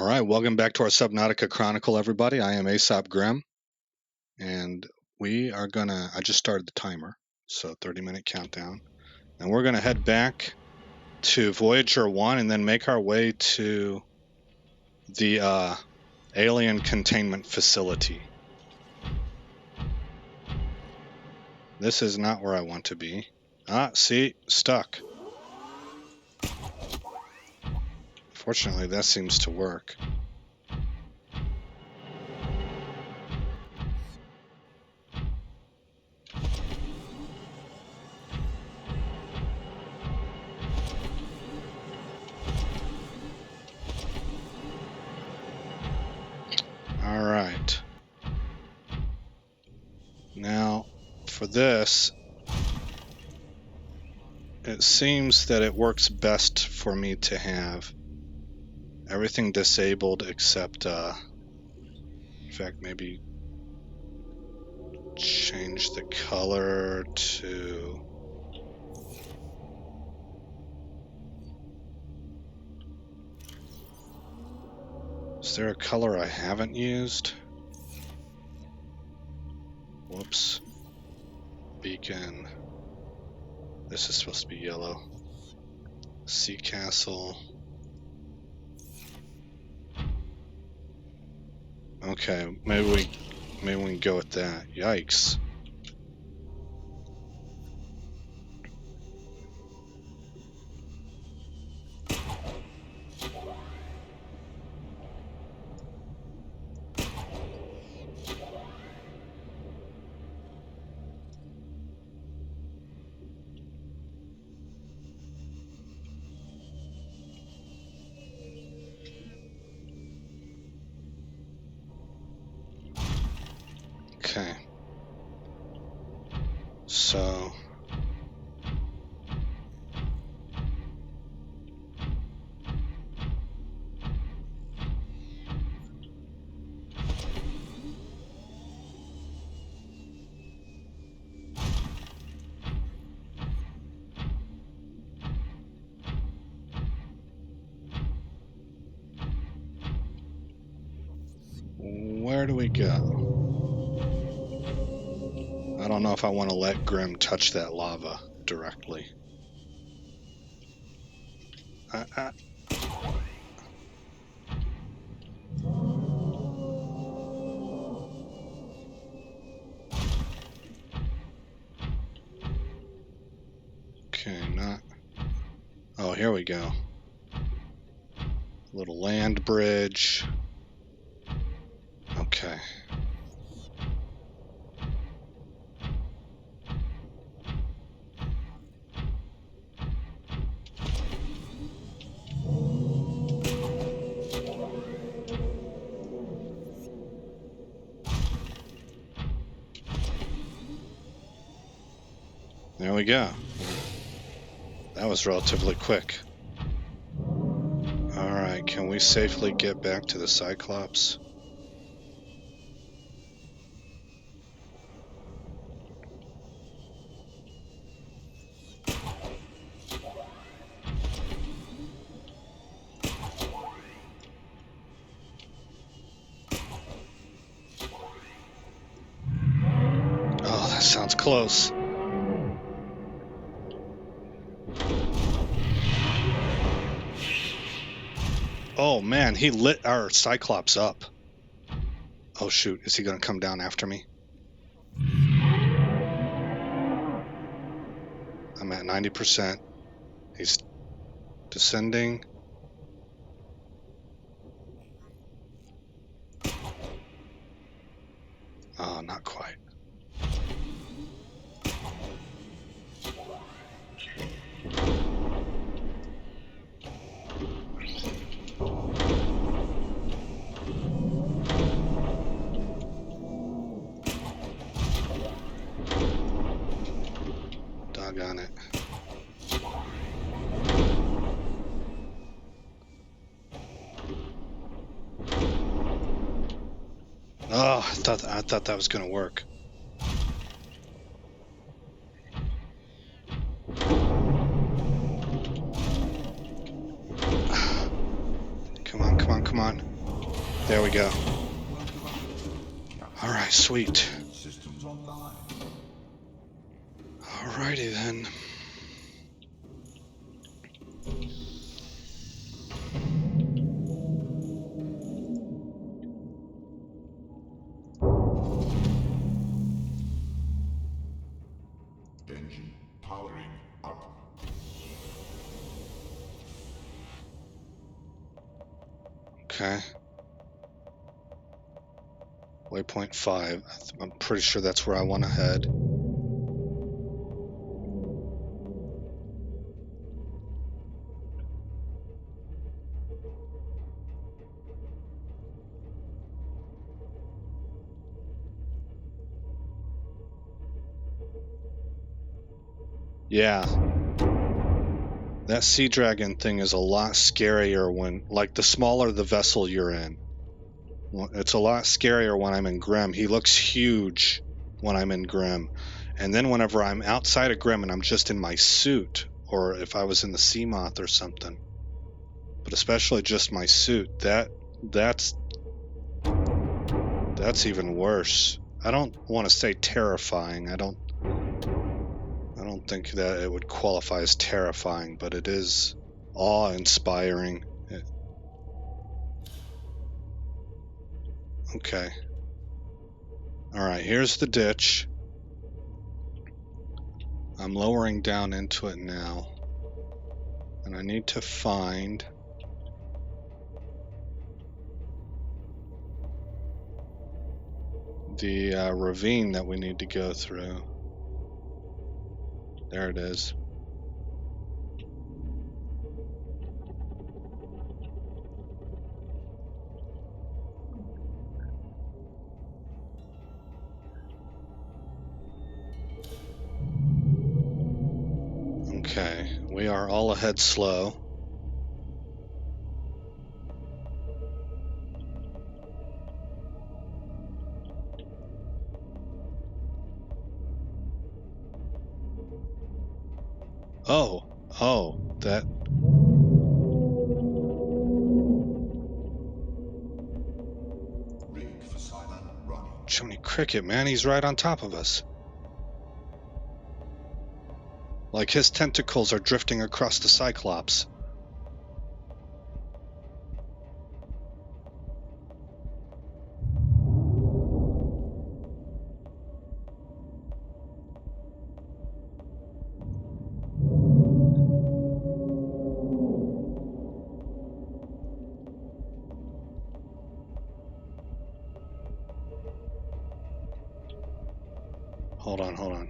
All right, welcome back to our Subnautica Chronicle, everybody. I am Aesop Grimm, and we are gonna, I just started the timer, so 30-minute countdown. And we're gonna head back to Voyager 1 and then make our way to the alien containment facility. This is not where I want to be. See, stuck. Fortunately, that seems to work. All right. Now, for this, it seems that it works best for me to have everything disabled except, in fact, maybe change the color to... Is there a color I haven't used? Whoops. Beacon. This is supposed to be yellow. Sea Castle. Okay, maybe we can go with that. Yikes. Okay. So where do we go? I don't know if I want to let Grimm touch that lava directly. Okay, not... Oh, here we go. Little land bridge. Okay. There we go. That was relatively quick. Alright, can we safely get back to the Cyclops? Oh, that sounds close. Oh man, he lit our Cyclops up. Oh shoot, is he gonna come down after me? I'm at 90%. He's descending. Oh, not quite. Doggone it. Oh, I thought that was gonna work. Come on, come on, come on. There we go. Alright, sweet. Alrighty then. Engine powering up. Okay. Waypoint 5. I'm pretty sure that's where I want to head. Yeah. That sea dragon thing is a lot scarier when, like, the smaller the vessel you're in. It's a lot scarier when I'm in Grim. He looks huge when I'm in Grim. And then whenever I'm outside of Grim and I'm just in my suit, or if I was in the Sea Moth or something, but especially just my suit, that's even worse. I don't want to say terrifying. I don't think that it would qualify as terrifying, but it is awe-inspiring. Okay. Alright, here's the ditch. I'm lowering down into it now. And I need to find the ravine that we need to go through. There it is. Okay, we are all ahead slow. Oh, that... Rig for silent running. Jiminy Cricket, man, he's right on top of us. Like his tentacles are drifting across the Cyclops. Hold on.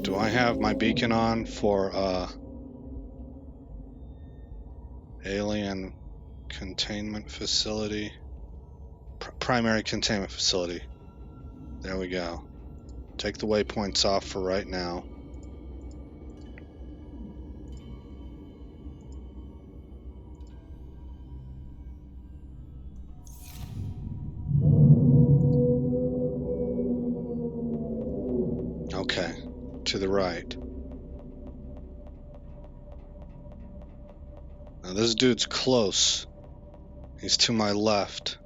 Do I have my beacon on for alien containment facility? Primary containment facility. There we go. Take the waypoints off for right now. Okay, to the right. Now this dude's close. He's to my left.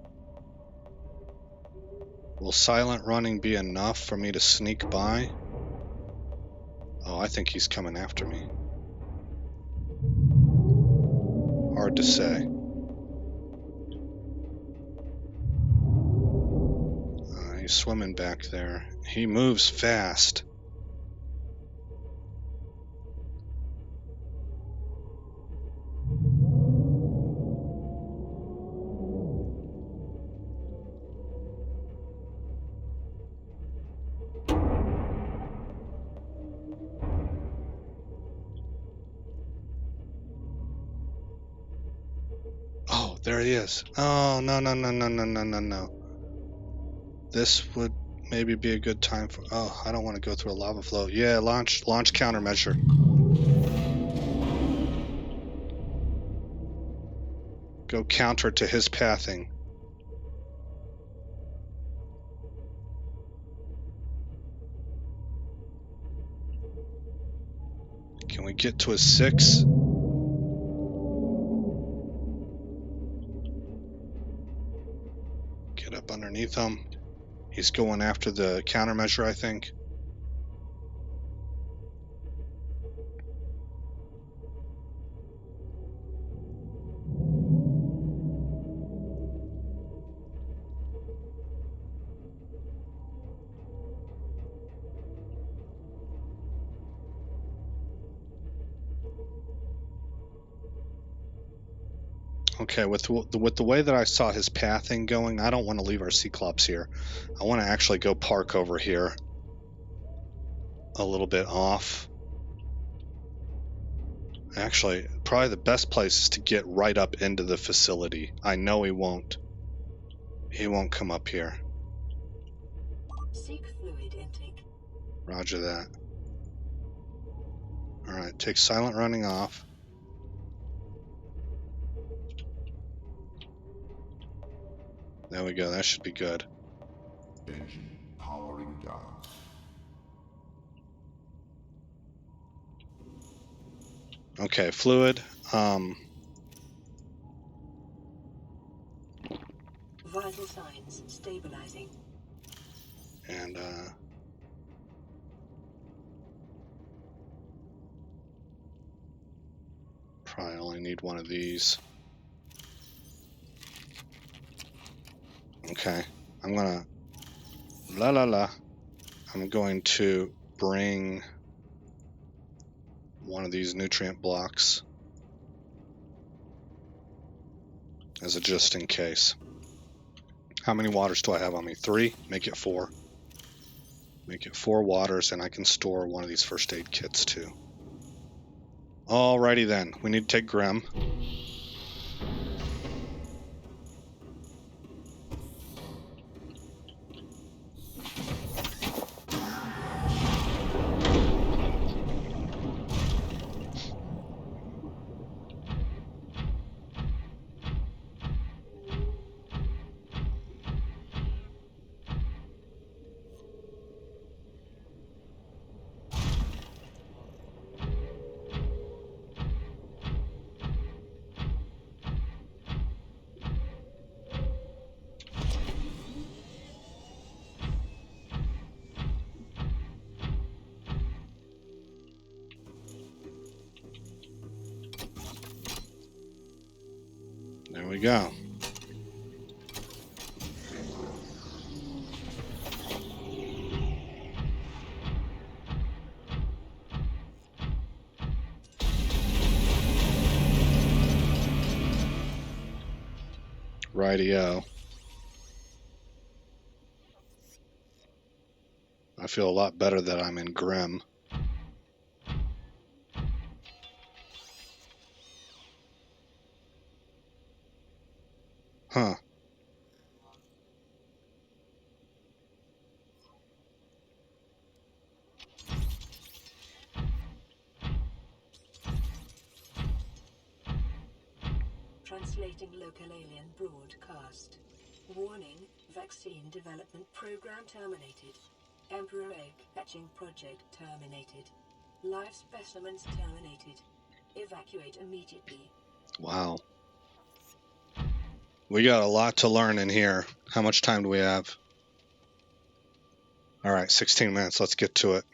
Will silent running be enough for me to sneak by? Oh, I think he's coming after me. Hard to say. He's swimming back there. He moves fast. Oh, there he is. Oh, no. This would maybe be a good time for... Oh, I don't want to go through a lava flow. Yeah, launch countermeasure. Go counter to his pathing. Can we get to a 6? underneath him. He's going after the countermeasure, I think. Okay, with the way that I saw his pathing going, I don't want to leave our Cyclops here. I want to actually go park over here a little bit off. Actually, probably the best place is to get right up into the facility. I know he won't. He won't come up here. Seek fluid intake. Roger that. Alright, take silent running off. There we go, that should be good. Engine powering down. Okay, fluid. Vital signs stabilizing. And probably only need one of these. Okay, I'm gonna I'm going to bring one of these nutrient blocks as a just in case. How many waters do I have on me? 3? Make it 4. Make it 4 waters, and I can store one of these first aid kits too. Alrighty then, we need to take Grem. There we go. Rightio. I feel a lot better that I'm in Grem. Huh. Translating local alien broadcast. Warning, vaccine development program terminated. Emperor egg hatching project terminated. Live specimens terminated. Evacuate immediately. Wow. We got a lot to learn in here. How much time do we have? Alright, 16 minutes. Let's get to it.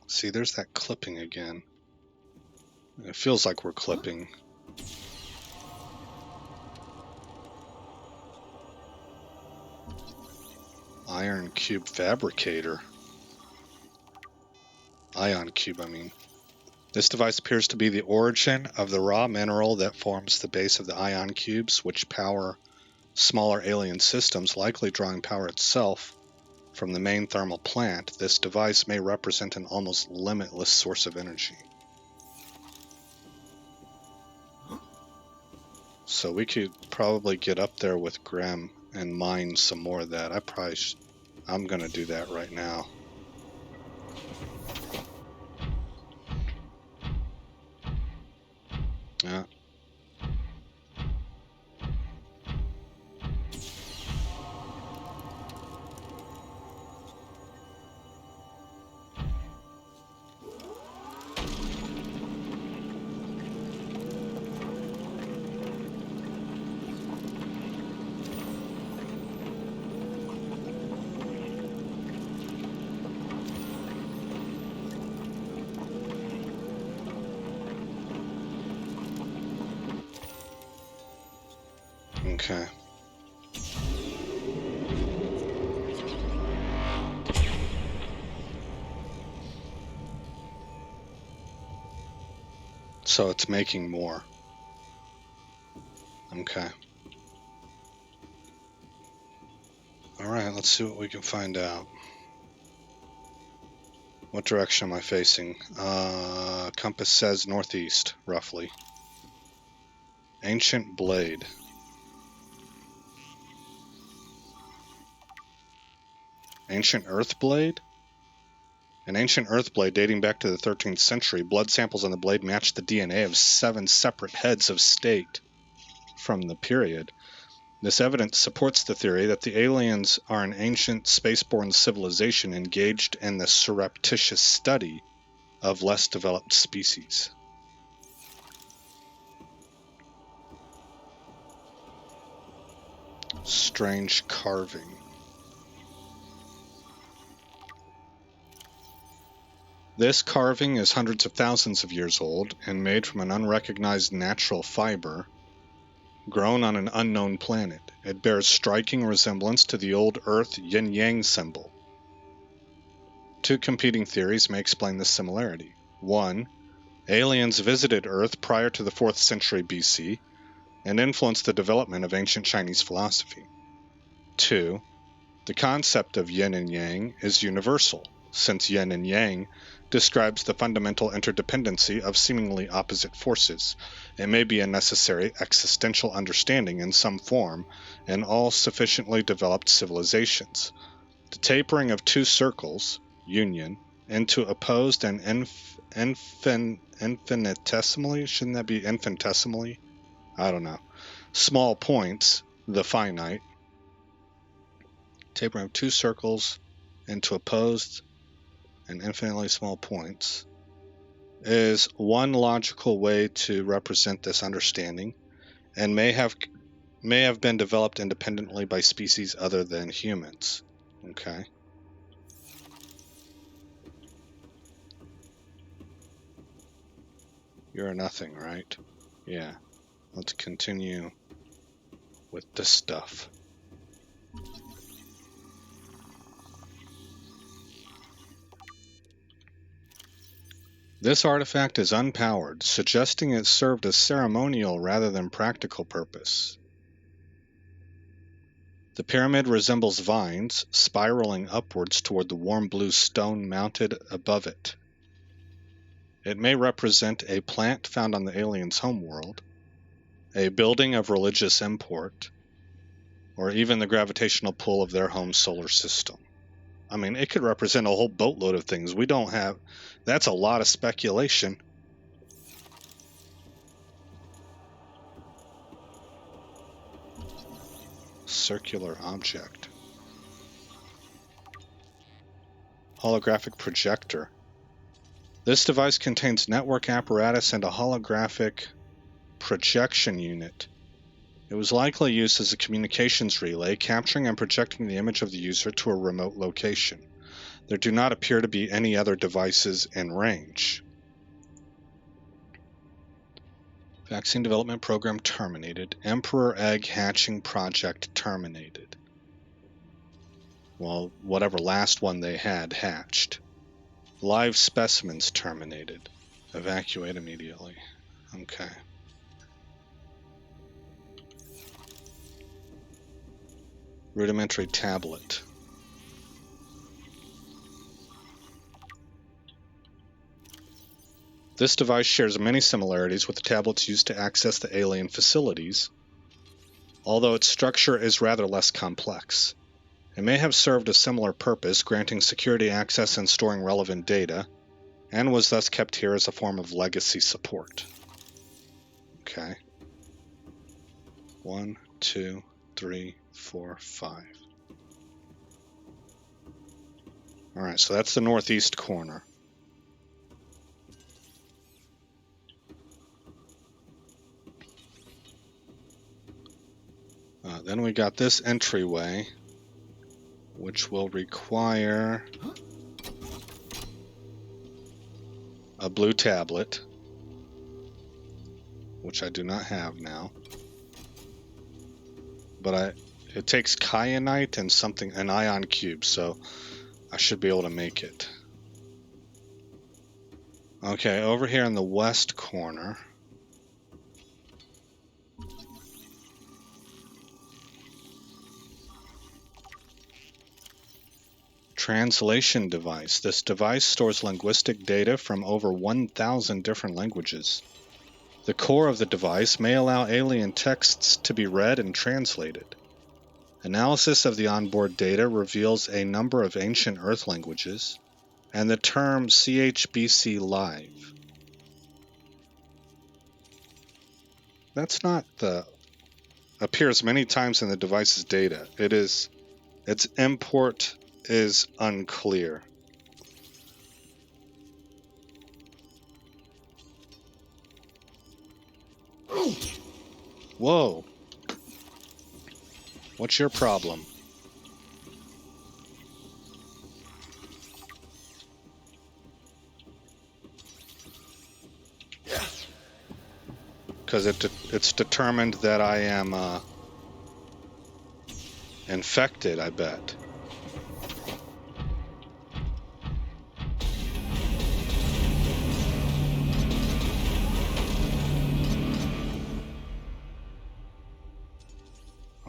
See, there's that clipping again. It feels like we're clipping. Iron cube fabricator. Ion cube, I mean. This device appears to be the origin of the raw mineral that forms the base of the ion cubes, which power smaller alien systems, likely drawing power itself from the main thermal plant. This device may represent an almost limitless source of energy. So we could probably get up there with Grem and mine some more of that. I'm gonna do that right now. Yeah. Okay. So it's making more. Okay. Alright, let's see what we can find out. What direction am I facing? Compass says northeast, roughly. Ancient blade. Ancient earth blade? An ancient earth blade dating back to the 13th century. Blood samples on the blade match the DNA of 7 separate heads of state from the period. This evidence supports the theory that the aliens are an ancient spaceborne civilization engaged in the surreptitious study of less developed species. Strange carving. This carving is hundreds of thousands of years old and made from an unrecognized natural fiber grown on an unknown planet. It bears striking resemblance to the old Earth yin-yang symbol. 2 competing theories may explain this similarity. 1. Aliens visited Earth prior to the 4th century BC and influenced the development of ancient Chinese philosophy. 2. The concept of yin and yang is universal, since yin and yang describes the fundamental interdependency of seemingly opposite forces. It may be a necessary existential understanding in some form in all sufficiently developed civilizations. The tapering of 2 circles, union, into opposed and infinitesimally, shouldn't that be infinitesimally? I don't know. Small points, the finite, tapering of 2 circles into opposed and infinitely small points, is one logical way to represent this understanding, and may have been developed independently by species other than humans. Okay. You're a nothing, right? Yeah. Let's continue with this stuff. This artifact is unpowered, suggesting it served a ceremonial rather than practical purpose. The pyramid resembles vines, spiraling upwards toward the warm blue stone mounted above it. It may represent a plant found on the alien's homeworld, a building of religious import, or even the gravitational pull of their home solar system. I mean, it could represent a whole boatload of things. We don't have... That's a lot of speculation. Circular object. Holographic projector. This device contains network apparatus and a holographic projection unit. It was likely used as a communications relay, capturing and projecting the image of the user to a remote location. There do not appear to be any other devices in range. Vaccine development program terminated. Emperor egg hatching project terminated. Well, whatever last one they had hatched. Live specimens terminated. Evacuate immediately. Okay. Rudimentary tablet. This device shares many similarities with the tablets used to access the alien facilities, although its structure is rather less complex. It may have served a similar purpose, granting security access and storing relevant data, and was thus kept here as a form of legacy support. Okay. 1, 2, 3, 4, 5. Alright, so that's the northeast corner. Then we got this entryway, which will require a blue tablet, which I do not have now. but it takes kyanite and an ion cube, so I should be able to make it. Okay, over here in the west corner. Translation device. This device stores linguistic data from over 1,000 different languages. The core of the device may allow alien texts to be read and translated. Analysis of the onboard data reveals a number of ancient Earth languages, and the term CHBC Live. That's not the... appears many times in the device's data. Its import is unclear. Whoa. What's your problem? Because it's determined that I am infected, I bet.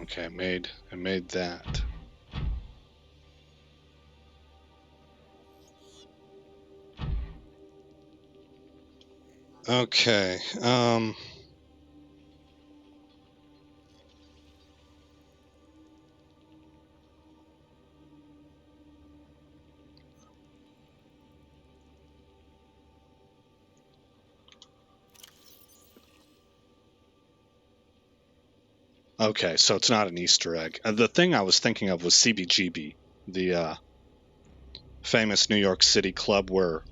Okay, it made that. Okay, okay, so it's not an Easter egg. The thing I was thinking of was CBGB, the famous New York City club where,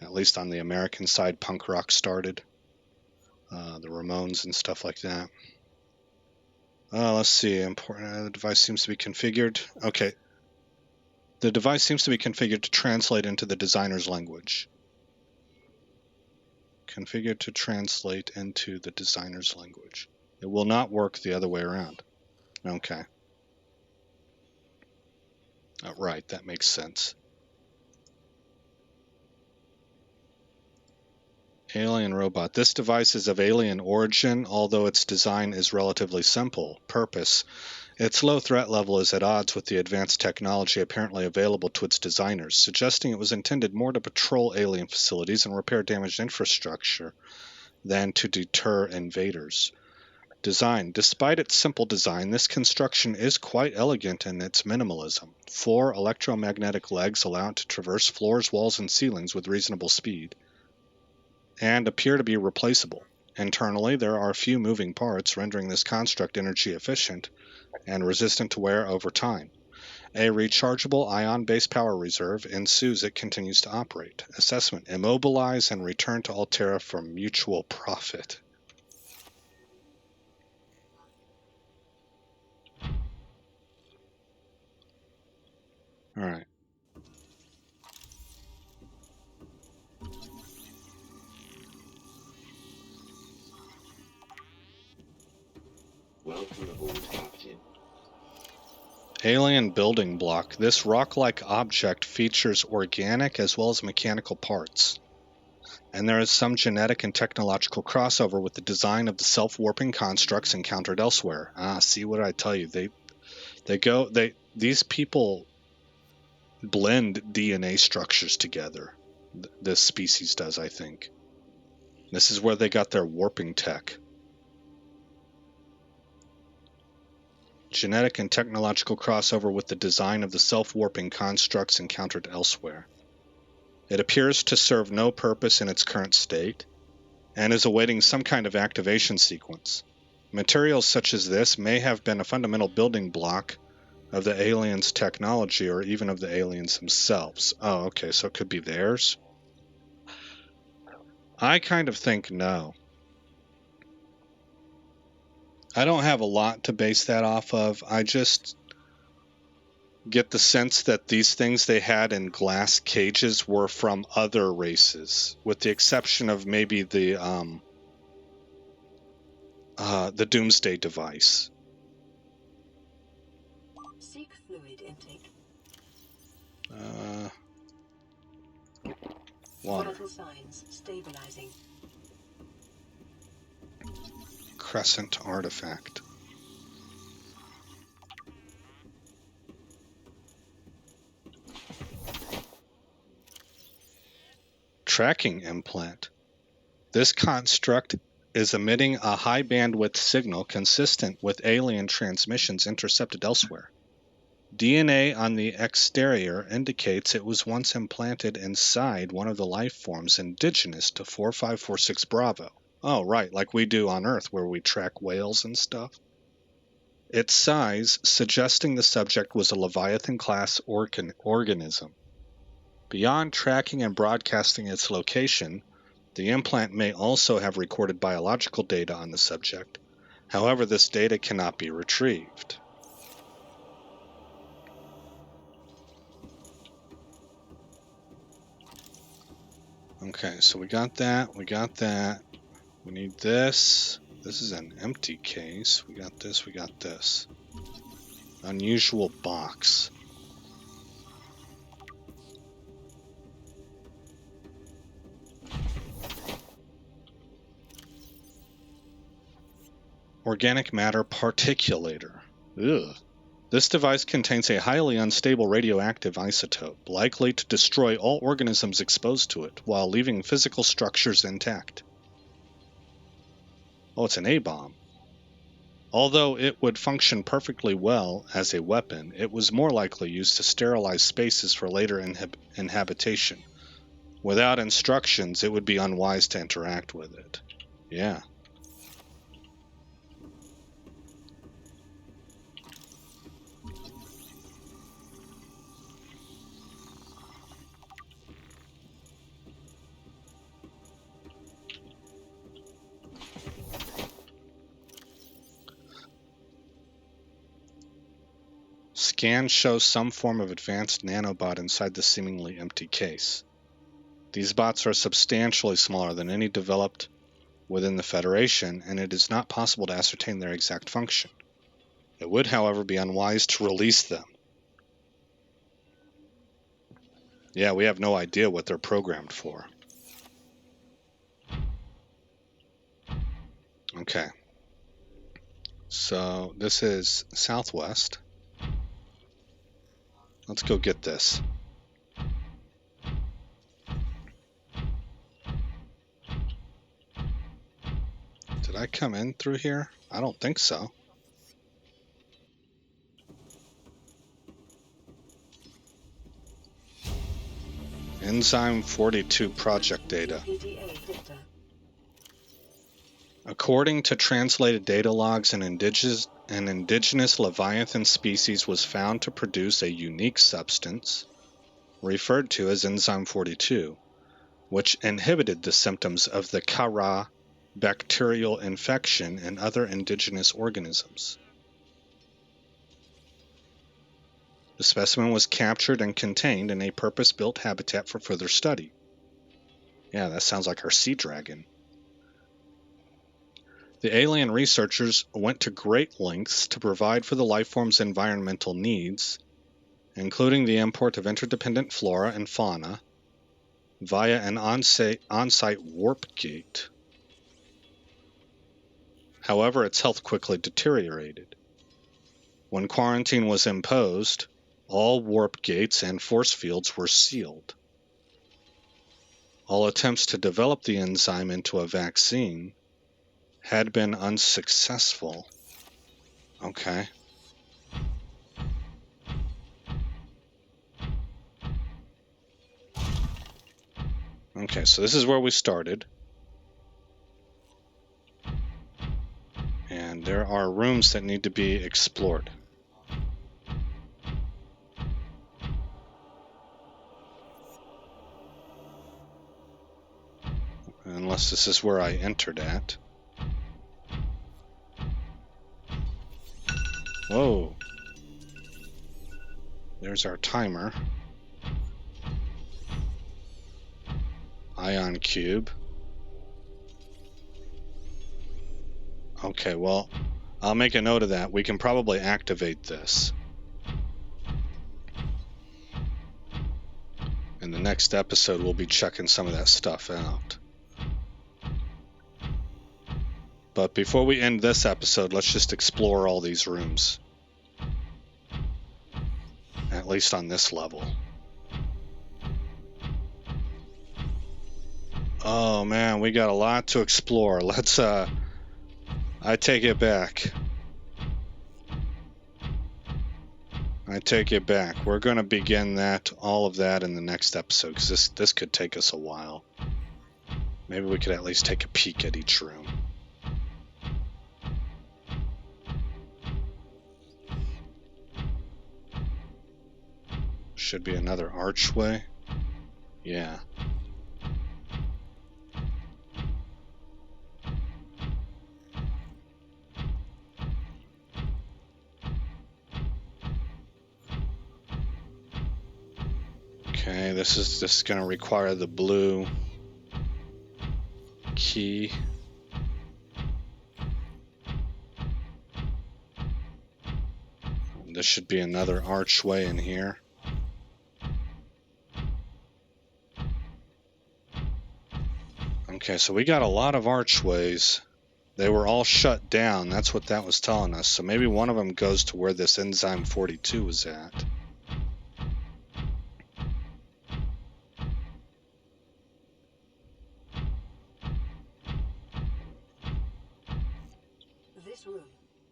at least on the American side, punk rock started. The Ramones and stuff like that. Let's see. Important. The device seems to be configured. Okay. The device seems to be configured to translate into the designer's language. Configured to translate into the designer's language. It will not work the other way around. Okay. Right, that makes sense. Alien robot. This device is of alien origin, although its design is relatively simple. Purpose. Its low threat level is at odds with the advanced technology apparently available to its designers, suggesting it was intended more to patrol alien facilities and repair damaged infrastructure than to deter invaders. Design. Despite its simple design, this construction is quite elegant in its minimalism. 4 electromagnetic legs allow it to traverse floors, walls, and ceilings with reasonable speed, and appear to be replaceable. Internally, there are few moving parts, rendering this construct energy efficient and resistant to wear over time. A rechargeable ion-based power reserve ensues it continues to operate. Assessment. Immobilize and return to Altera for mutual profit. Alright. Welcome aboard, Captain. Alien building block. This rock-like object features organic as well as mechanical parts. And there is some genetic and technological crossover with the design of the self-warping constructs encountered elsewhere. See what I tell you. These people blend DNA structures together. This species does, I think. This is where they got their warping tech. Genetic and technological crossover with the design of the self-warping constructs encountered elsewhere. It appears to serve no purpose in its current state, and is awaiting some kind of activation sequence. Materials such as this may have been a fundamental building block of the aliens' technology, or even of the aliens themselves. Oh, okay, so it could be theirs? I kind of think no. I don't have a lot to base that off of. I just get the sense that these things they had in glass cages were from other races, with the exception of maybe the Doomsday device. Seek fluid intake. Water. Vital signs stabilizing. Crescent artifact. Tracking implant. This construct is emitting a high bandwidth signal consistent with alien transmissions intercepted elsewhere. DNA on the exterior indicates it was once implanted inside one of the life forms indigenous to 4546 Bravo. Oh, right, like we do on Earth where we track whales and stuff. Its size suggesting the subject was a Leviathan-class organism. Beyond tracking and broadcasting its location, the implant may also have recorded biological data on the subject. However, this data cannot be retrieved. Okay, so we got that, we got that. We need this. This is an empty case. We got this, we got this. Unusual box. Organic matter particulator. Ugh. This device contains a highly unstable radioactive isotope, likely to destroy all organisms exposed to it, while leaving physical structures intact. Oh, it's an A-bomb. Although it would function perfectly well as a weapon, it was more likely used to sterilize spaces for later inhabitation. Without instructions, it would be unwise to interact with it. Yeah. Scan shows some form of advanced nanobot inside the seemingly empty case. These bots are substantially smaller than any developed within the Federation, and it is not possible to ascertain their exact function. It would, however, be unwise to release them. Yeah, we have no idea what they're programmed for. Okay. So this is southwest. Let's go get this. Did I come in through here? I don't think so. Enzyme 42 project data. According to translated data logs, an indigenous Leviathan species was found to produce a unique substance, referred to as Enzyme 42, which inhibited the symptoms of the Kara bacterial infection in other indigenous organisms. The specimen was captured and contained in a purpose-built habitat for further study. Yeah, that sounds like our sea dragon. The alien researchers went to great lengths to provide for the lifeform's environmental needs, including the import of interdependent flora and fauna via an on-site warp gate. However, its health quickly deteriorated. When quarantine was imposed, all warp gates and force fields were sealed. All attempts to develop the enzyme into a vaccine had been unsuccessful. Okay. Okay, so this is where we started. And there are rooms that need to be explored. Unless this is where I entered at. Whoa. There's our timer. Ion cube. Okay, well, I'll make a note of that. We can probably activate this. In the next episode, we'll be checking some of that stuff out. But before we end this episode, let's just explore all these rooms. At least on this level. Oh man, we got a lot to explore. Let's, I take it back. I take it back. We're going to begin all of that in the next episode, because this could take us a while. Maybe we could at least take a peek at each room. Should be another archway. Yeah. Okay, this is going to require the blue key. This should be another archway in here. Okay, so we got a lot of archways. They were all shut down. That's what that was telling us. So maybe one of them goes to where this enzyme 42 was at. This room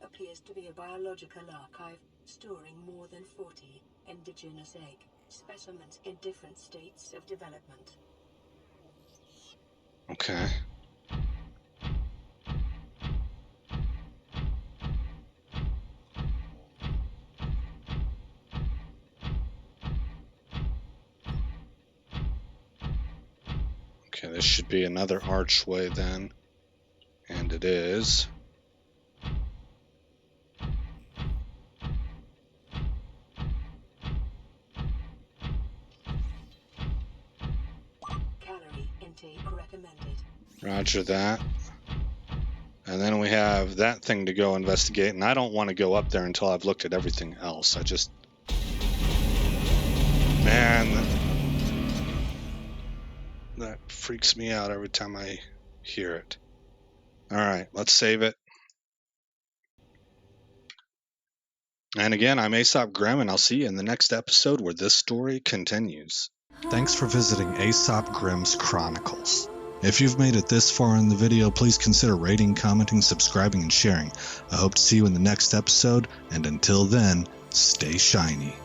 appears to be a biological archive storing more than 40 indigenous egg specimens in different states of development. Okay. Okay, this should be another archway then. And it is. Calorie intake recommended. Roger that. And then we have that thing to go investigate, and I don't want to go up there until I've looked at everything else. Man, that freaks me out every time I hear it. Alright, let's save it. And again, I'm Aesop Grimm, and I'll see you in the next episode where this story continues. Thanks for visiting Aesop Grimm's Chronicles. If you've made it this far in the video, please consider rating, commenting, subscribing, and sharing. I hope to see you in the next episode, and until then, stay shiny.